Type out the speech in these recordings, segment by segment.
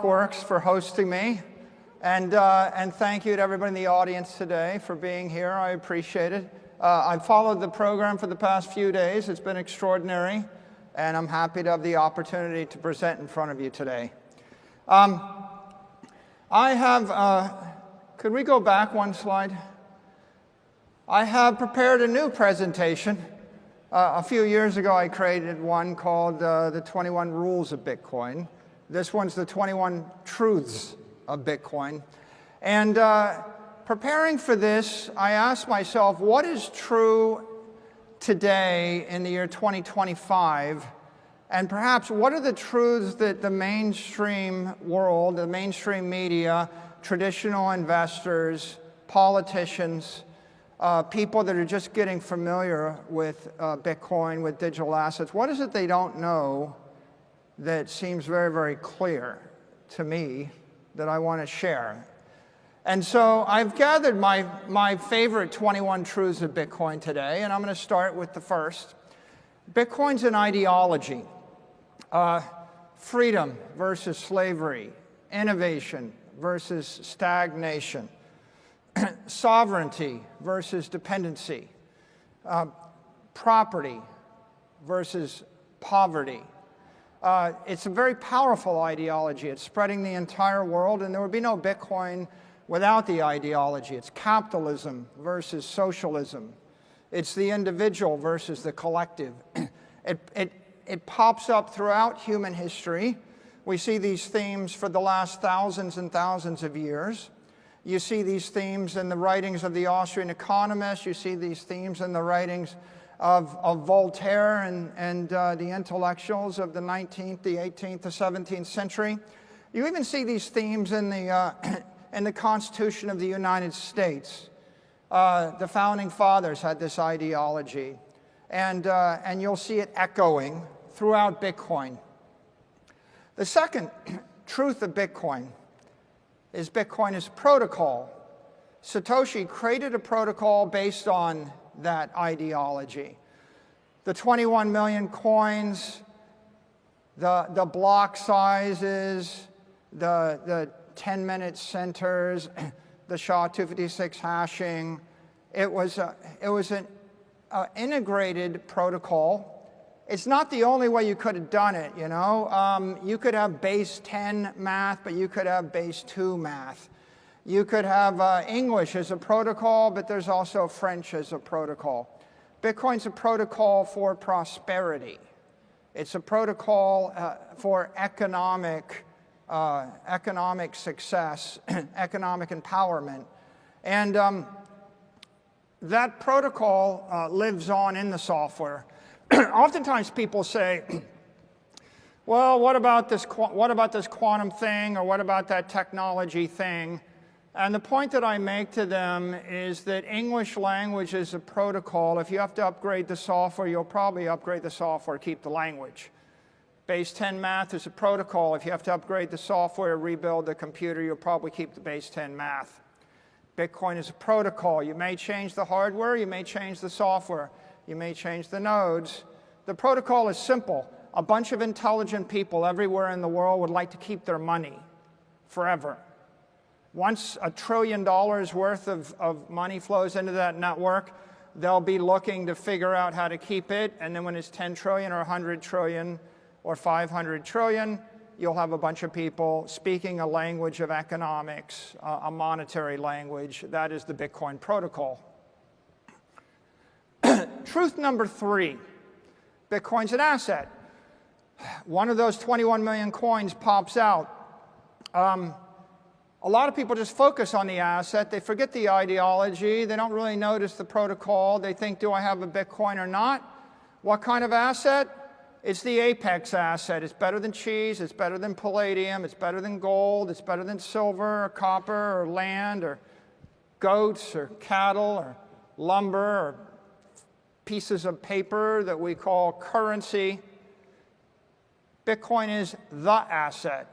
Works for hosting me, and thank you to everybody in the audience today for being here. I appreciate it. I've followed the program for the past few days. It's been extraordinary, and I'm happy to have the opportunity to present in front of you today. Could we go back one slide? I have prepared a new presentation. A few years ago, I created one called the 21 Rules of Bitcoin. This one's the 21 Truths of Bitcoin. And preparing for this, I asked myself, what is true today in the year 2025? And perhaps what are the truths that the mainstream world, the mainstream media, traditional investors, politicians, people that are just getting familiar with Bitcoin, with digital assets, what is it they don't know that seems very, very clear to me that I want to share? And so I've gathered my favorite 21 truths of Bitcoin today, and I'm going to start with the first. Bitcoin's an ideology. Freedom versus slavery, innovation versus stagnation, sovereignty versus dependency, property versus poverty. It's a very powerful ideology. It's spreading the entire world, and there would be no Bitcoin without the ideology. It's capitalism versus socialism. It's the individual versus the collective. It pops up throughout human history. We see these themes for the last thousands and thousands of years. You see these themes in the writings of the Austrian economists. You see these themes in the writings of Voltaire and the intellectuals of the 19th, the 18th, the 17th century. You even see these themes in the Constitution of the United States. The Founding Fathers had this ideology, and you'll see it echoing throughout Bitcoin. The second truth of Bitcoin is protocol. Satoshi created a protocol based on that ideology. The 21 million coins, the block sizes, the 10-minute centers, the SHA-256 hashing. It was an integrated protocol. It's not the only way you could have done it, you know. You could have base 10 math, but you could have base 2 math. You could have English as a protocol, but there's also French as a protocol. Bitcoin's a protocol for prosperity. It's a protocol for economic success, economic empowerment. And that protocol lives on in the software. Oftentimes people say, well, what about this quantum thing, or what about that technology thing? And the point that I make to them is that English language is a protocol. If you have to upgrade the software, you'll probably upgrade the software, keep the language. Base 10 math is a protocol. If you have to upgrade the software, rebuild the computer, you'll probably keep the base 10 math. Bitcoin is a protocol. You may change the hardware, you may change the software, you may change the nodes. The protocol is simple. A bunch of intelligent people everywhere in the world would like to keep their money forever. Once $1 trillion worth of money flows into that network, they'll be looking to figure out how to keep it. And then when it's 10 trillion or 100 trillion or 500 trillion, you'll have a bunch of people speaking a language of economics, a monetary language. That is the Bitcoin protocol. Truth number 3, Bitcoin's an asset. One of those 21 million coins pops out. A lot of people just focus on the asset. They forget the ideology. They don't really notice the protocol. They think, do I have a Bitcoin or not? What kind of asset? It's the apex asset. It's better than cheese. It's better than palladium. It's better than gold. It's better than silver or copper or land or goats or cattle or lumber or pieces of paper that we call currency. Bitcoin is the asset.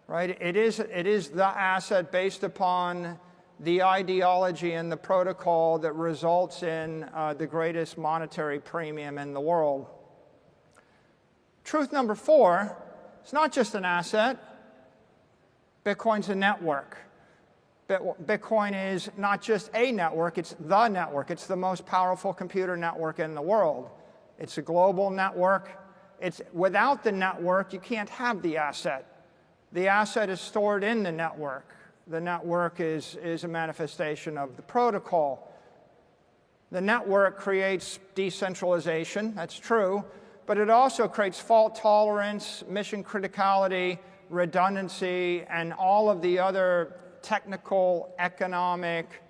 Right? It is the asset based upon the ideology and the protocol that results in the greatest monetary premium in the world. Truth number 4, it's not just an asset. Bitcoin's a network. Bitcoin is not just a network, it's the network. It's the most powerful computer network in the world. It's a global network. Without the network, you can't have the asset. The asset is stored in the network. The network is a manifestation of the protocol. The network creates decentralization, that's true, but it also creates fault tolerance, mission criticality, redundancy, and all of the other technical, economic,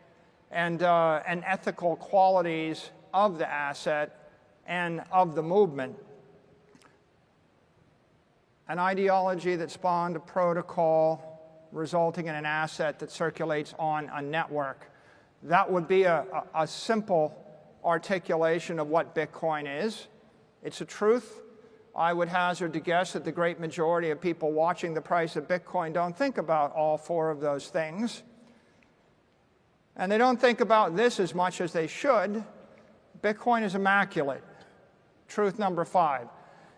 and ethical qualities of the asset and of the movement. An ideology that spawned a protocol resulting in an asset that circulates on a network. That would be a simple articulation of what Bitcoin is. It's a truth. I would hazard to guess that the great majority of people watching the price of Bitcoin don't think about all four of those things. And they don't think about this as much as they should. Bitcoin is immaculate. Truth number 5.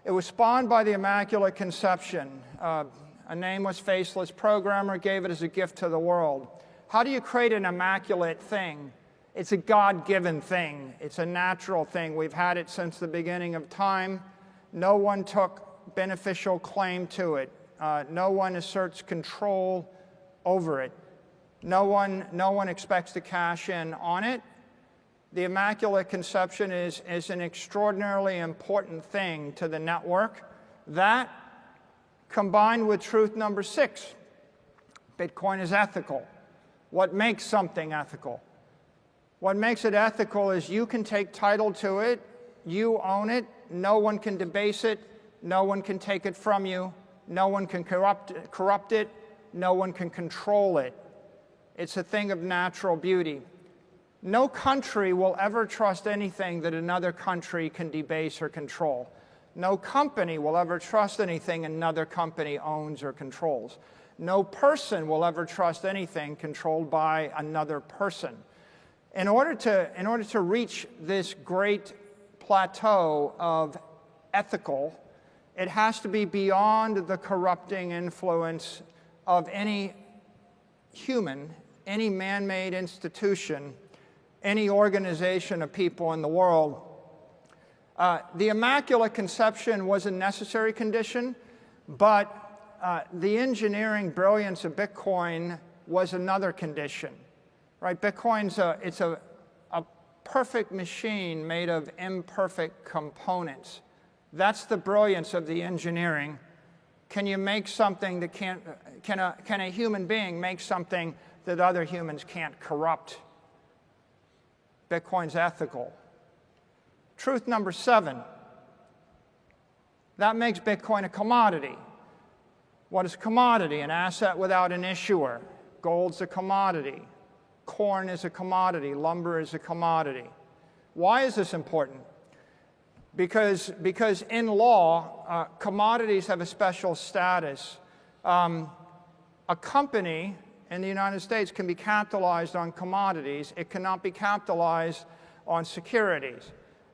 It was spawned by the Immaculate Conception. A nameless, faceless programmer gave it as a gift to the world. How do you create an immaculate thing? It's a God-given thing. It's a natural thing. We've had it since the beginning of time. No one took beneficial claim to it. No one asserts control over it. No one expects to cash in on it. The Immaculate Conception is an extraordinarily important thing to the network. That, combined with truth number 6, Bitcoin is ethical. What makes something ethical? What makes it ethical is you can take title to it, you own it, no one can debase it, no one can take it from you, no one can corrupt it, no one can control it. It's a thing of natural beauty. No country will ever trust anything that another country can debase or control. No company will ever trust anything another company owns or controls. No person will ever trust anything controlled by another person. In order to reach this great plateau of ethical, it has to be beyond the corrupting influence of any human, any man-made institution, any organization of people in the world. The Immaculate Conception was a necessary condition, but the engineering brilliance of Bitcoin was another condition, right? Bitcoin's a perfect machine made of imperfect components. That's the brilliance of the engineering. Can you make something that can a human being make something that other humans can't corrupt? Bitcoin's ethical. Truth number 7. That makes Bitcoin a commodity. What is a commodity? An asset without an issuer. Gold's a commodity. Corn is a commodity. Lumber is a commodity. Why is this important? Because in law, commodities have a special status. A company in the United States can be capitalized on commodities. It cannot be capitalized on securities.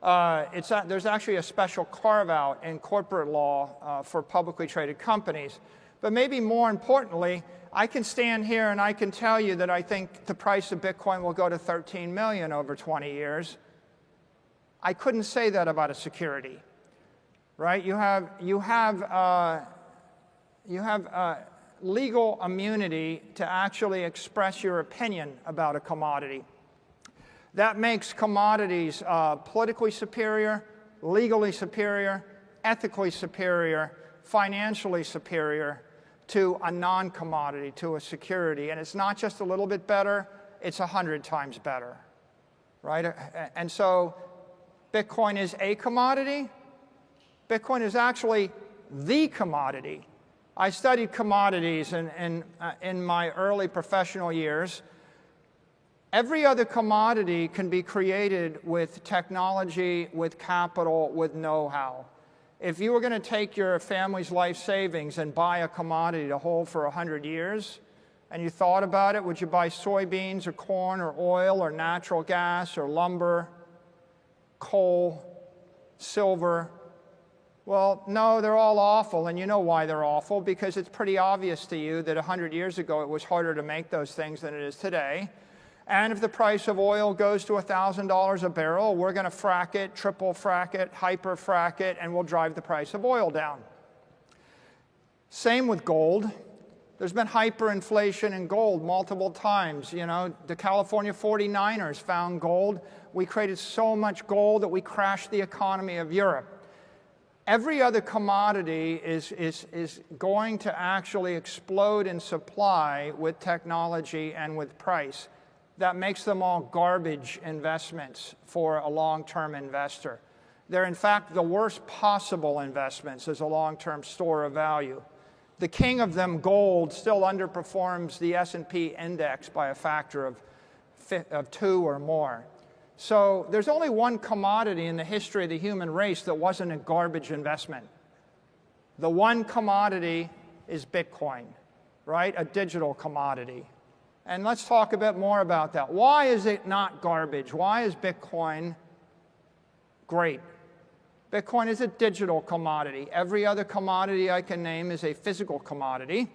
There's actually a special carve-out in corporate law for publicly traded companies. But maybe more importantly, I can stand here and I can tell you that I think the price of Bitcoin will go to 13 million over 20 years. I couldn't say that about a security, right? You have legal immunity to actually express your opinion about a commodity. That makes commodities politically superior, legally superior, ethically superior, financially superior to a non-commodity, to a security. And it's not just a little bit better, it's 100 times better, right? And so Bitcoin is a commodity. Bitcoin is actually the commodity. I studied commodities in my early professional years. Every other commodity can be created with technology, with capital, with know-how. If you were going to take your family's life savings and buy a commodity to hold for 100 years, and you thought about it, would you buy soybeans or corn or oil or natural gas or lumber, coal, silver? Well, no, they're all awful, and you know why they're awful, because it's pretty obvious to you that 100 years ago it was harder to make those things than it is today. And if the price of oil goes to $1,000 a barrel, we're going to frack it, triple frack it, hyper frack it, and we'll drive the price of oil down. Same with gold. There's been hyperinflation in gold multiple times. You know, the California 49ers found gold. We created so much gold that we crashed the economy of Europe. Every other commodity is going to actually explode in supply with technology and with price. That makes them all garbage investments for a long-term investor. They're, in fact, the worst possible investments as a long-term store of value. The king of them, gold, still underperforms the S&P index by a factor of 2 or more. So there's only one commodity in the history of the human race that wasn't a garbage investment. The one commodity is Bitcoin, right? A digital commodity. And let's talk a bit more about that. Why is it not garbage? Why is Bitcoin great? Bitcoin is a digital commodity. Every other commodity I can name is a physical commodity.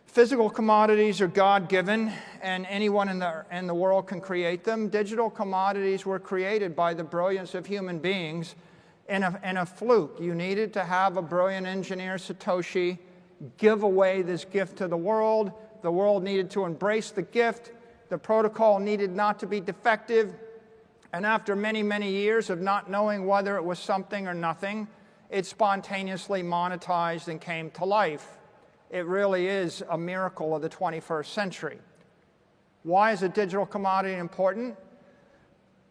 Physical commodities are God-given, and anyone in the world can create them. Digital commodities were created by the brilliance of human beings in a fluke. You needed to have a brilliant engineer, Satoshi, give away this gift to the world. The world needed to embrace the gift. The protocol needed not to be defective. And after many, many years of not knowing whether it was something or nothing, it spontaneously monetized and came to life. It really is a miracle of the 21st century. Why is a digital commodity important?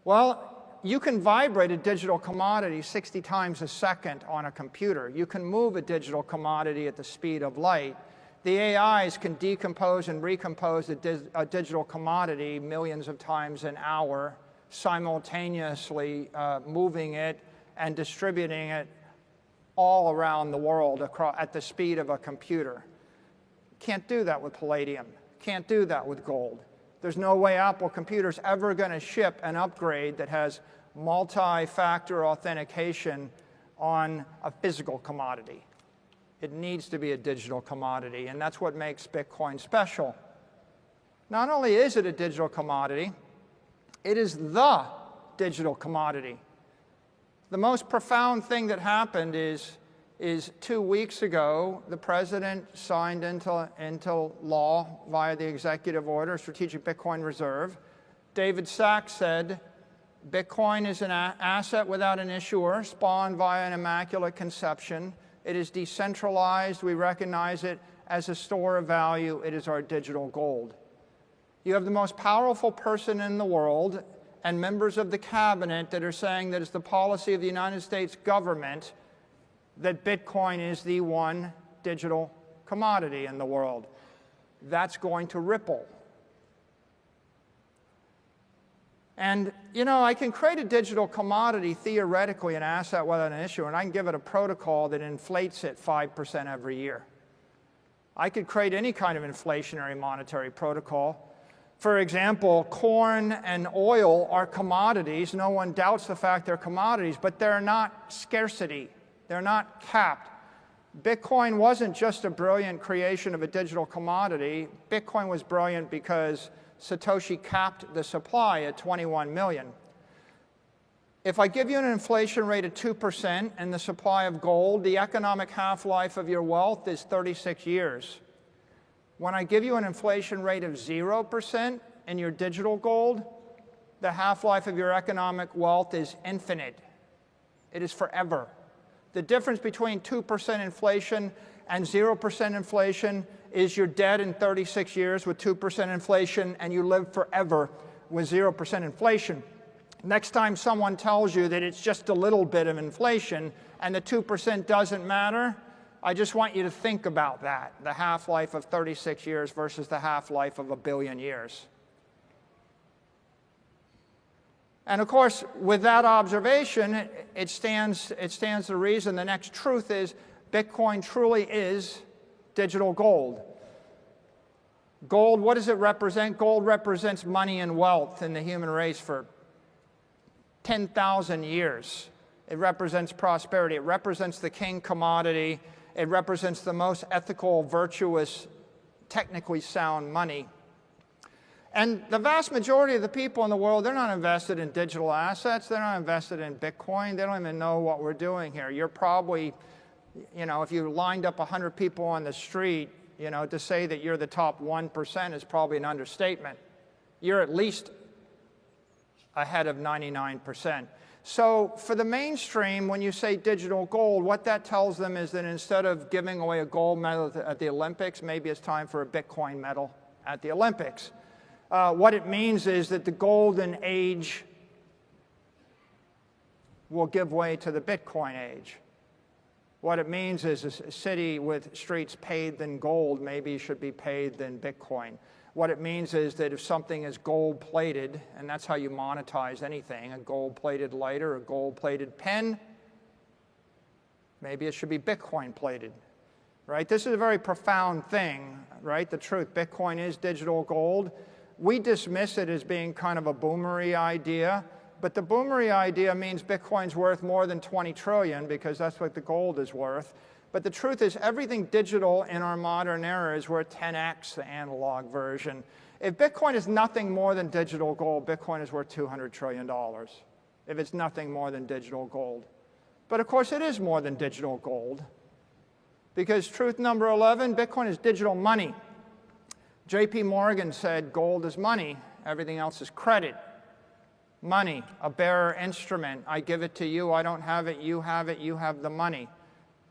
Well, you can vibrate a digital commodity 60 times a second on a computer. You can move a digital commodity at the speed of light. The AIs can decompose and recompose a digital commodity millions of times an hour, simultaneously moving it and distributing it all around the world at the speed of a computer. Can't do that with palladium. Can't do that with gold. There's no way Apple Computer's ever going to ship an upgrade that has multi-factor authentication on a physical commodity. It needs to be a digital commodity, and that's what makes Bitcoin special. Not only is it a digital commodity, it is the digital commodity. The most profound thing that happened is 2 weeks ago, the president signed into law via the executive order, Strategic Bitcoin Reserve. David Sachs said, Bitcoin is an asset without an issuer, spawned via an immaculate conception. It is decentralized. We recognize it as a store of value. It is our digital gold. You have the most powerful person in the world and members of the cabinet that are saying that it's the policy of the United States government that Bitcoin is the one digital commodity in the world. That's going to ripple. And, you know, I can create a digital commodity, theoretically, an asset without an issue, and I can give it a protocol that inflates it 5% every year. I could create any kind of inflationary monetary protocol. For example, corn and oil are commodities. No one doubts the fact they're commodities, but they're not scarcity. They're not capped. Bitcoin wasn't just a brilliant creation of a digital commodity. Bitcoin was brilliant because Satoshi capped the supply at 21 million. If I give you an inflation rate of 2% and the supply of gold, the economic half-life of your wealth is 36 years. When I give you an inflation rate of 0% in your digital gold, the half-life of your economic wealth is infinite. It is forever. The difference between 2% inflation and 0% inflation is you're dead in 36 years with 2% inflation, and you live forever with 0% inflation. Next time someone tells you that it's just a little bit of inflation and the 2% doesn't matter, I just want you to think about that, the half-life of 36 years versus the half-life of 1 billion years. And of course, with that observation, it stands to reason the next truth is Bitcoin truly is digital gold. Gold, what does it represent? Gold represents money and wealth in the human race for 10,000 years. It represents prosperity. It represents the king commodity. It represents the most ethical, virtuous, technically sound money. And the vast majority of the people in the world, they're not invested in digital assets. They're not invested in Bitcoin. They don't even know what we're doing here. You're probably, if you lined up 100 people on the street, to say that you're the top 1% is probably an understatement. You're at least ahead of 99%. So for the mainstream, when you say digital gold, what that tells them is that instead of giving away a gold medal at the Olympics, maybe it's time for a Bitcoin medal at the Olympics. What it means is that the golden age will give way to the Bitcoin age. What it means is a city with streets paved in gold maybe should be paved in Bitcoin. What it means is that if something is gold-plated, and that's how you monetize anything, a gold-plated lighter, a gold-plated pen, maybe it should be Bitcoin-plated, right? This is a very profound thing, right? The truth, Bitcoin is digital gold. We dismiss it as being kind of a boomery idea, but the boomery idea means Bitcoin's worth more than 20 trillion because that's what the gold is worth. But the truth is everything digital in our modern era is worth 10x the analog version. If Bitcoin is nothing more than digital gold, Bitcoin is worth $200 trillion if it's nothing more than digital gold. But of course it is more than digital gold because truth number 11, Bitcoin is digital money. JP Morgan said gold is money, everything else is credit. Money, a bearer instrument. I give it to you, I don't have it, you have the money.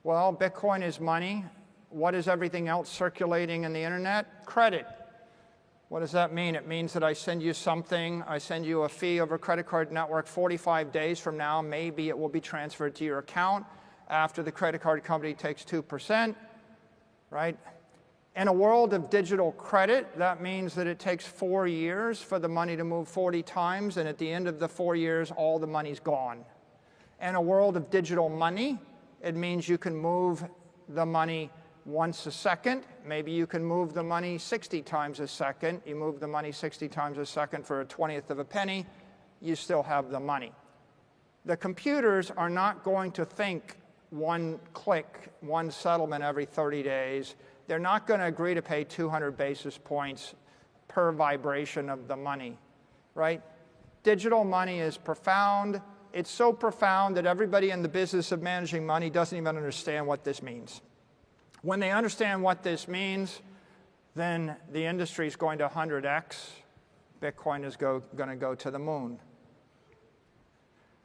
Well, Bitcoin is money. What is everything else circulating in the internet? Credit. What does that mean? It means that I send you something, I send you a fee over a credit card network. 45 days from now, maybe it will be transferred to your account after the credit card company takes 2%, right? In a world of digital credit, that means that it takes 4 years for the money to move 40 times, and at the end of the 4 years, all the money's gone. In a world of digital money, it means you can move the money once a second. Maybe you can move the money 60 times a second. You move the money 60 times a second for a 1/20th of a penny, you still have the money. The computers are not going to think one click, one settlement every 30 days. They're not going to agree to pay 200 basis points per vibration of the money, right? Digital money is profound. It's so profound that everybody in the business of managing money doesn't even understand what this means. When they understand what this means, then the industry is going to 100x. Bitcoin is going to go to the moon.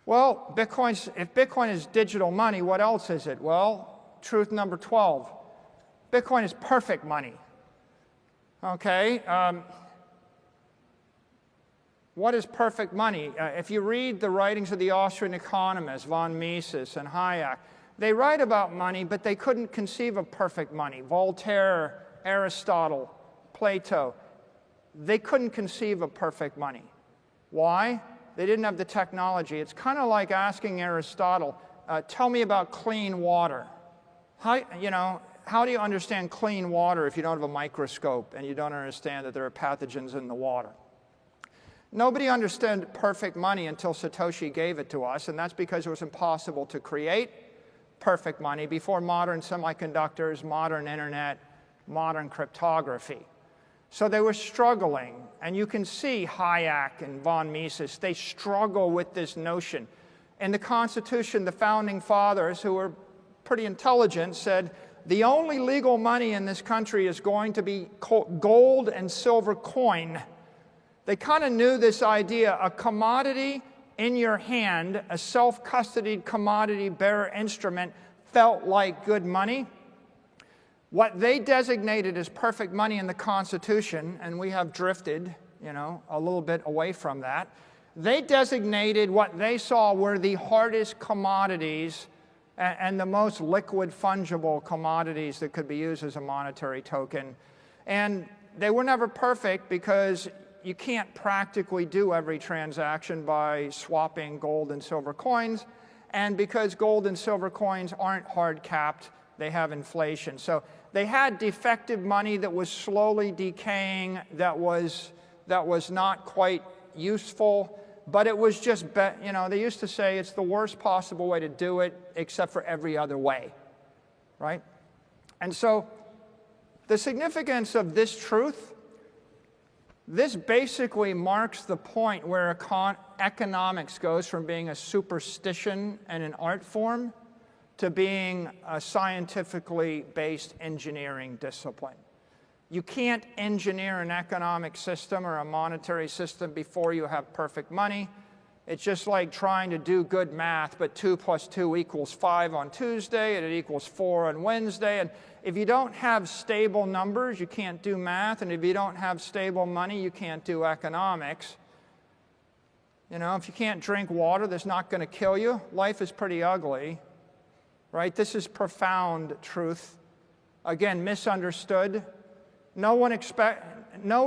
Well, if Bitcoin is digital money, what else is it? Well, truth number 12. Bitcoin is perfect money. Okay? What is perfect money? If you read the writings of the Austrian economists, von Mises and Hayek, they write about money, but they couldn't conceive of perfect money. Voltaire, Aristotle, Plato, they couldn't conceive of perfect money. Why? They didn't have the technology. It's kind of like asking Aristotle, tell me about clean water. How do you understand clean water if you don't have a microscope and you don't understand that there are pathogens in the water? Nobody understood perfect money until Satoshi gave it to us, and that's because it was impossible to create perfect money before modern semiconductors, modern internet, modern cryptography. So they were struggling, and you can see Hayek and von Mises, they struggle with this notion. In the Constitution, the founding fathers, who were pretty intelligent, said, the only legal money in this country is going to be gold and silver coin. They kind of knew this idea, a commodity in your hand, a self-custodied commodity bearer instrument felt like good money. What they designated as perfect money in the Constitution, and we have drifted, a little bit away from that, they designated what they saw were the hardest commodities and the most liquid, fungible commodities that could be used as a monetary token. And they were never perfect because you can't practically do every transaction by swapping gold and silver coins. And because gold and silver coins aren't hard capped, they have inflation. So they had defective money that was slowly decaying, that was not quite useful. but it was just, you know, they used to say it's the worst possible way to do it except for every other way, right? And so the significance of this truth, this basically marks the point where economics goes from being a superstition and an art form to being a scientifically based engineering discipline. You can't engineer an economic system or a monetary system before you have perfect money. It's just like trying to do good math, but 2 + 2 = 5 on Tuesday, and it equals 4 on Wednesday. And if you don't have stable numbers, you can't do math. And if you don't have stable money, you can't do economics. You know, if you can't drink water that's not going to kill you, life is pretty ugly, right? This is profound truth. Again, misunderstood. No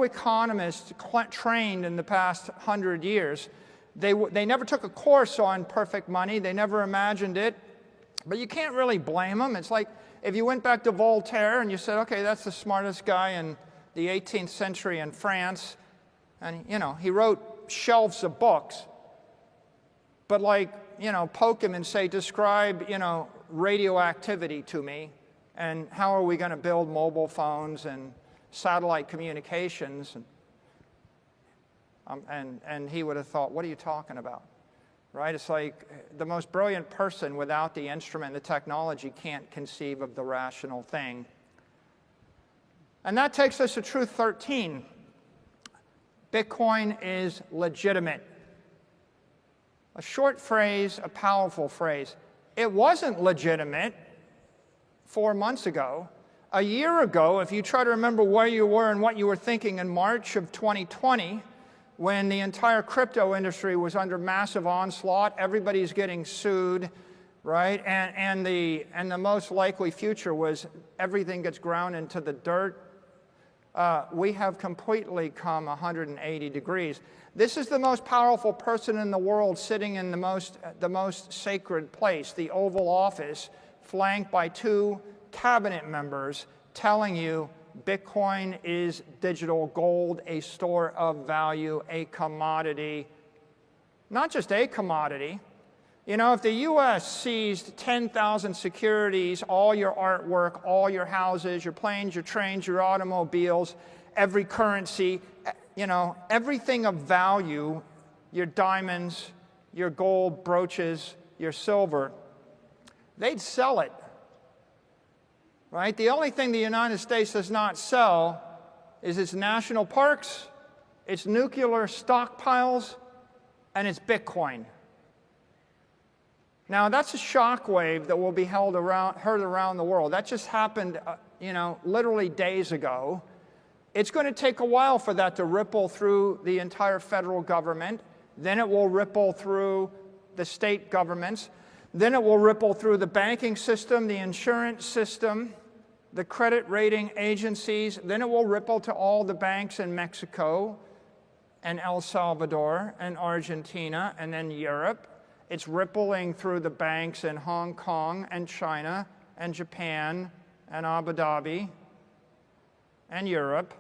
economist trained in the past 100 years. They never took a course on perfect money. They never imagined it. But you can't really blame them. It's like if you went back to Voltaire and you said, okay, that's the smartest guy in the 18th century in France. And, you know, he wrote shelves of books. But like, you know, poke him and say, describe, you know, radioactivity to me. And how are we going to build mobile phones and satellite communications? And he would have thought, what are you talking about? Right? It's like the most brilliant person without the instrument, the technology, can't conceive of the rational thing. And that takes us to truth 13. Bitcoin is legitimate. A short phrase, a powerful phrase. It wasn't legitimate 4 months ago. A year ago, if you try to remember where you were and what you were thinking in March of 2020, when the entire crypto industry was under massive onslaught, everybody's getting sued, right? And the most likely future was everything gets ground into the dirt. We have completely come 180 degrees. This is the most powerful person in the world sitting in the most sacred place, the Oval Office, flanked by 2 cabinet members telling you Bitcoin is digital gold, a store of value, a commodity. Not just a commodity. You know, if the U.S. seized 10,000 securities, all your artwork, all your houses, your planes, your trains, your automobiles, every currency, you know, everything of value, your diamonds, your gold brooches, your silver, they'd sell it. Right? The only thing the United States does not sell is its national parks, its nuclear stockpiles, and its Bitcoin. Now, that's a shockwave that will be heard around the world. That just happened, you know, literally days ago. It's going to take a while for that to ripple through the entire federal government. Then it will ripple through the state governments. Then it will ripple through the banking system, the insurance system, the credit rating agencies. Then it will ripple to all the banks in Mexico and El Salvador and Argentina and then Europe. It's rippling through the banks in Hong Kong and China and Japan and Abu Dhabi and Europe.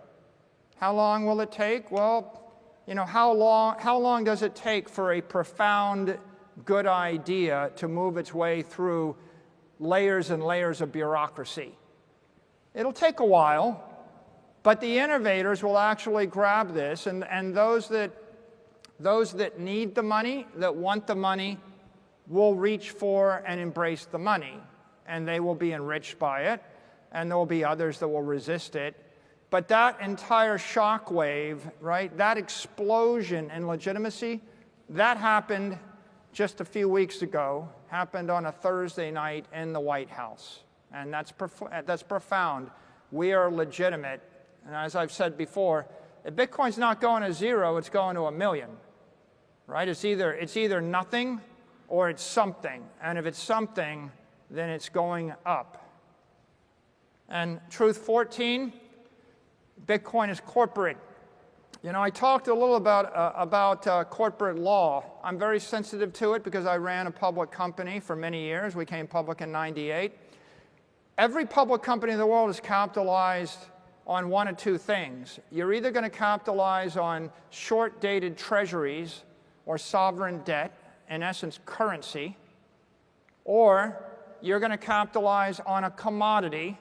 How long will it take? Well, you know, how long does it take for a profound good idea to move its way through layers and layers of bureaucracy? It'll take a while, but the innovators will actually grab this, and those that need the money, that want the money, will reach for and embrace the money, and they will be enriched by it, and there will be others that will resist it. But that entire shock wave, right, that explosion in legitimacy, that happened just a few weeks ago, happened on a Thursday night in the White House. And that's profound. We are legitimate. And as I've said before, if Bitcoin's not going to 0, it's going to 1 million. Right? It's either nothing or it's something. And if it's something, then it's going up. And truth 14, Bitcoin is corporate. You know, I talked a little about corporate law. I'm very sensitive to it because I ran a public company for many years. We came public in '98. Every public company in the world is capitalized on one of two things. You're either going to capitalize on short-dated treasuries or sovereign debt, in essence currency, or you're going to capitalize on a commodity.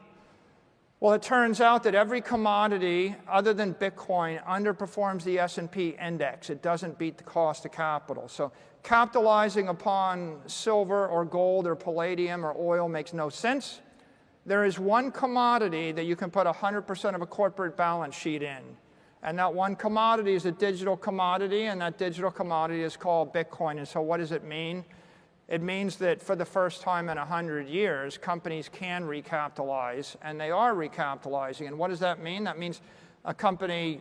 Well, it turns out that every commodity other than Bitcoin underperforms the S&P index. It doesn't beat the cost of capital. So capitalizing upon silver or gold or palladium or oil makes no sense. There is one commodity that you can put 100% of a corporate balance sheet in. And that one commodity is a digital commodity, and that digital commodity is called Bitcoin. And so what does it mean? It means that for the first time in 100 years, companies can recapitalize, and they are recapitalizing. And what does that mean? That means a company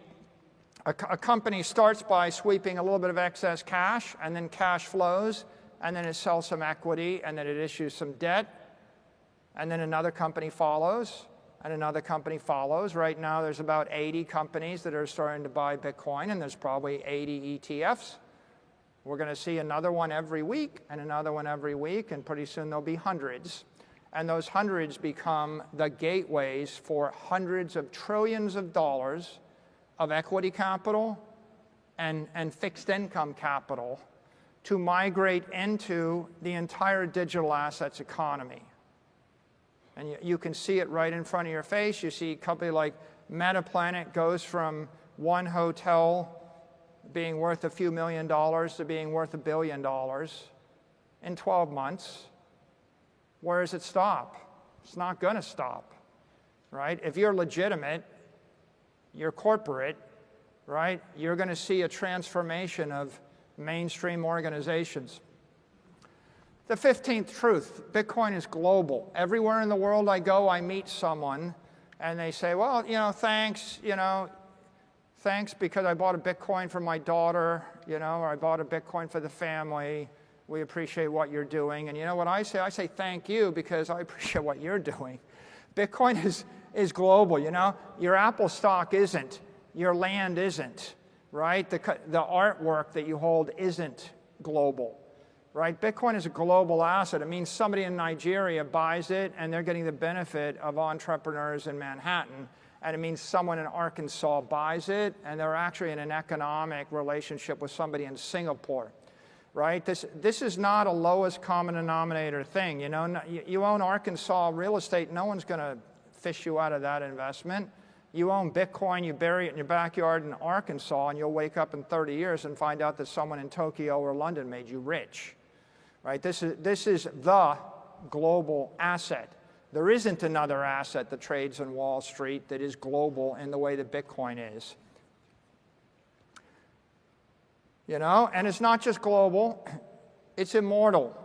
starts by sweeping a little bit of excess cash, and then cash flows, and then it sells some equity, and then it issues some debt, and then another company follows, and another company follows. Right now, there's about 80 companies that are starting to buy Bitcoin, and there's probably 80 ETFs. We're going to see another one every week and another one every week, and pretty soon there'll be hundreds. And those hundreds become the gateways for hundreds of trillions of dollars of equity capital and fixed income capital to migrate into the entire digital assets economy. And you can see it right in front of your face. You see a company like Metaplanet goes from one hotel being worth a few $1 million to being worth $1 billion in 12 months. Where does it stop? It's not going to stop, right? If you're legitimate, you're corporate, right? You're going to see a transformation of mainstream organizations. The 15th truth, Bitcoin is global. Everywhere in the world I go, I meet someone, and they say, well, thanks, thanks because I bought a Bitcoin for my daughter, or I bought a Bitcoin for the family. We appreciate what you're doing. And you know what I say? I say thank you because I appreciate what you're doing. Bitcoin is global, Your Apple stock isn't. Your land isn't, right? The artwork that you hold isn't global, right? Bitcoin is a global asset. It means somebody in Nigeria buys it, and they're getting the benefit of entrepreneurs in Manhattan. And it means someone in Arkansas buys it, and they're actually in an economic relationship with somebody in Singapore, right? This is not a lowest common denominator thing. You own Arkansas real estate, no one's going to fish you out of that investment. You own Bitcoin, you bury it in your backyard in Arkansas, and you'll wake up in 30 years and find out that someone in Tokyo or London made you rich, right? This is the global asset. There isn't another asset that trades on Wall Street that is global in the way that Bitcoin is. And it's not just global, it's immortal.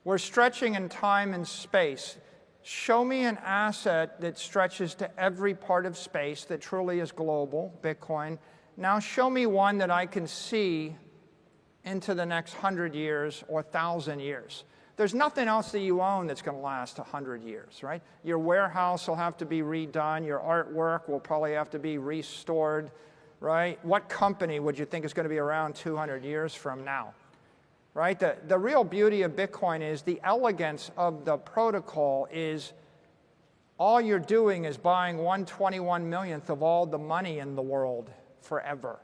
We're stretching in time and space. Show me an asset that stretches to every part of space that truly is global, Bitcoin. Now show me one that I can see into the next 100 years or 1,000 years. There's nothing else that you own that's going to last 100 years, right? Your warehouse will have to be redone. Your artwork will probably have to be restored, right? What company would you think is going to be around 200 years from now, right? The real beauty of Bitcoin is the elegance of the protocol is all you're doing is buying 1/21 millionth of all the money in the world forever,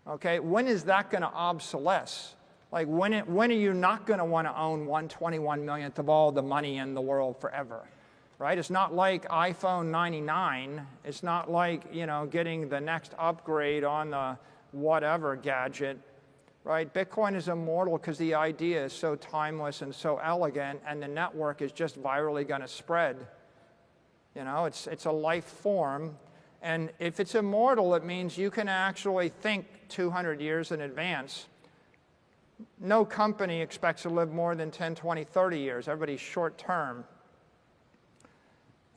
okay? When is that going to obsolesce? Like, when are you not going to want to own 1/21 millionth of all the money in the world forever, right? It's not like iPhone 99. It's not like, getting the next upgrade on the whatever gadget, right? Bitcoin is immortal because the idea is so timeless and so elegant, and the network is just virally going to spread. It's a life form. And if it's immortal, it means you can actually think 200 years in advance. No company expects to live more than 10, 20, 30 years. Everybody's short term.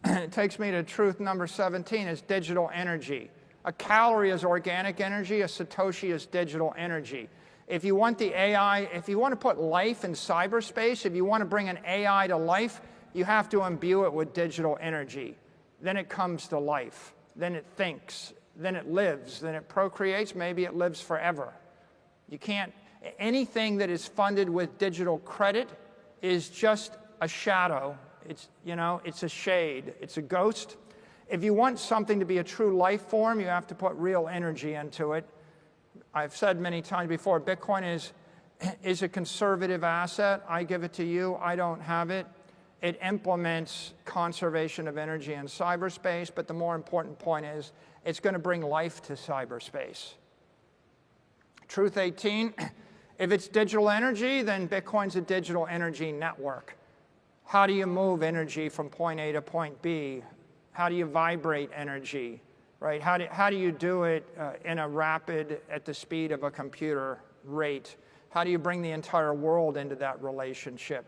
It takes me to truth number 17 is digital energy. A calorie is organic energy. A Satoshi is digital energy. If you want the AI, if you want to put life in cyberspace, if you want to bring an AI to life, you have to imbue it with digital energy. Then it comes to life. Then it thinks. Then it lives. Then it procreates. Maybe it lives forever. You can't. Anything that is funded with digital credit is just a shadow. It's a shade. It's a ghost. If you want something to be a true life form, you have to put real energy into it. I've said many times before, Bitcoin is a conservative asset. I give it to you. I don't have it. It implements conservation of energy in cyberspace, but the more important point is it's going to bring life to cyberspace. Truth 18, if it's digital energy, then Bitcoin's a digital energy network. How do you move energy from point A to point B? How do you vibrate energy? Right? How do you do it in a rapid, at the speed of a computer rate? How do you bring the entire world into that relationship?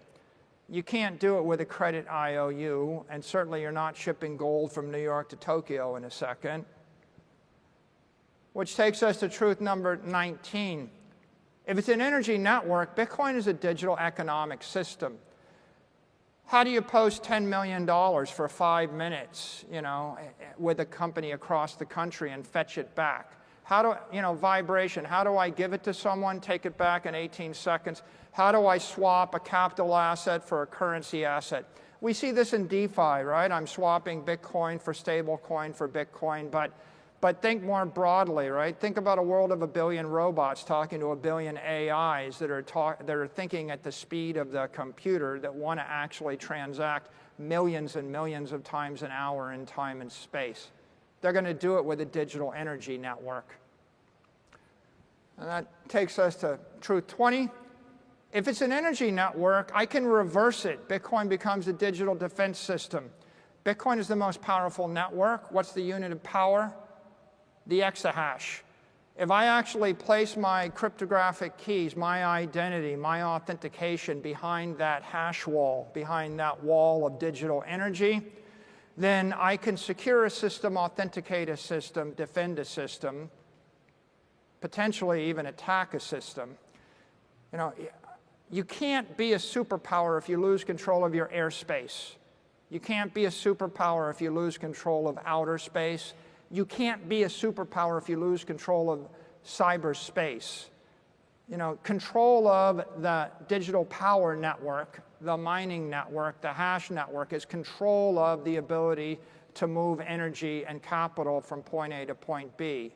You can't do it with a credit IOU, and certainly you're not shipping gold from New York to Tokyo in a second. Which takes us to truth number 19. If it's an energy network, Bitcoin is a digital economic system. How do you post $10 million for 5 minutes, with a company across the country and fetch it back? Vibration. How do I give it to someone, take it back in 18 seconds? How do I swap a capital asset for a currency asset? We see this in DeFi, right? I'm swapping Bitcoin for stablecoin for Bitcoin, but think more broadly, right? Think about a world of 1 billion robots talking to 1 billion AIs that are thinking at the speed of the computer, that want to actually transact millions and millions of times an hour in time and space. They're going to do it with a digital energy network. And that takes us to truth 20. If it's an energy network, I can reverse it. Bitcoin becomes a digital defense system. Bitcoin is the most powerful network. What's the unit of power? The exahash. If I actually place my cryptographic keys, my identity, my authentication behind that hash wall, behind that wall of digital energy, then I can secure a system, authenticate a system, defend a system, potentially even attack a system. You can't be a superpower if you lose control of your airspace. You can't be a superpower if you lose control of outer space. You can't be a superpower if you lose control of cyberspace. Control of the digital power network, the mining network, the hash network is control of the ability to move energy and capital from point A to point B.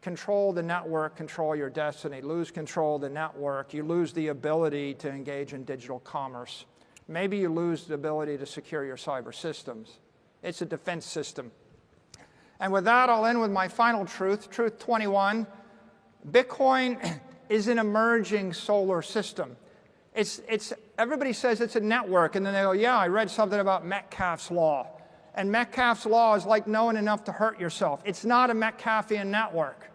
Control the network, control your destiny. Lose control of the network, you lose the ability to engage in digital commerce. Maybe you lose the ability to secure your cyber systems. It's a defense system. And with that, I'll end with my final truth, truth 21. Bitcoin is an emerging solar system. Everybody says it's a network, and then they go, yeah, I read something about Metcalfe's law. And Metcalfe's law is like knowing enough to hurt yourself. It's not a Metcalfean network.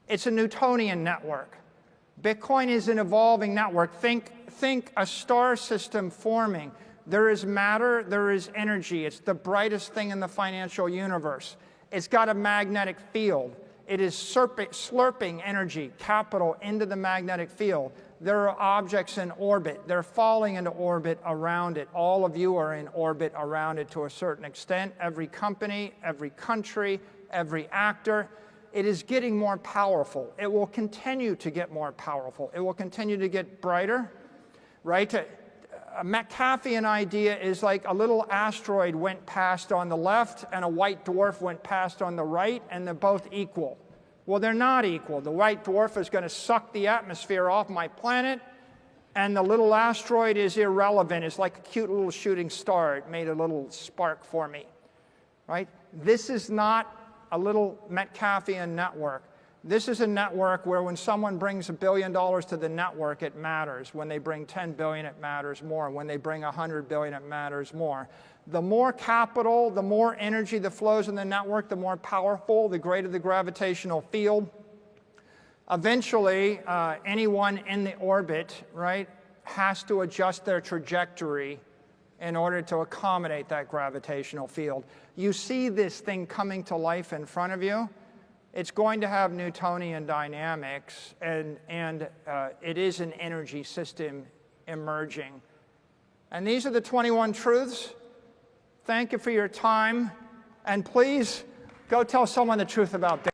It's a Newtonian network. Bitcoin is an evolving network. Think a star system forming. There is matter, there is energy. It's the brightest thing in the financial universe. It's got a magnetic field. It is slurping energy, capital, into the magnetic field. There are objects in orbit. They're falling into orbit around it. All of you are in orbit around it to a certain extent. Every company, every country, every actor. It is getting more powerful. It will continue to get more powerful. It will continue to get brighter, right? A Metcalfean idea is like a little asteroid went past on the left and a white dwarf went past on the right, and they're both equal. Well, they're not equal. The white dwarf is going to suck the atmosphere off my planet, and the little asteroid is irrelevant. It's like a cute little shooting star. It made a little spark for me, right? This is not a little Metcalfean network. This is a network where when someone brings $1 billion to the network, it matters. When they bring 10 billion, it matters more. When they bring 100 billion, it matters more. The more capital, the more energy that flows in the network, the more powerful, the greater the gravitational field. Eventually, anyone in the orbit, right, has to adjust their trajectory in order to accommodate that gravitational field. You see this thing coming to life in front of you. It's going to have Newtonian dynamics, and it is an energy system emerging. And these are the 21 truths. Thank you for your time, and please go tell someone the truth about Bitcoin.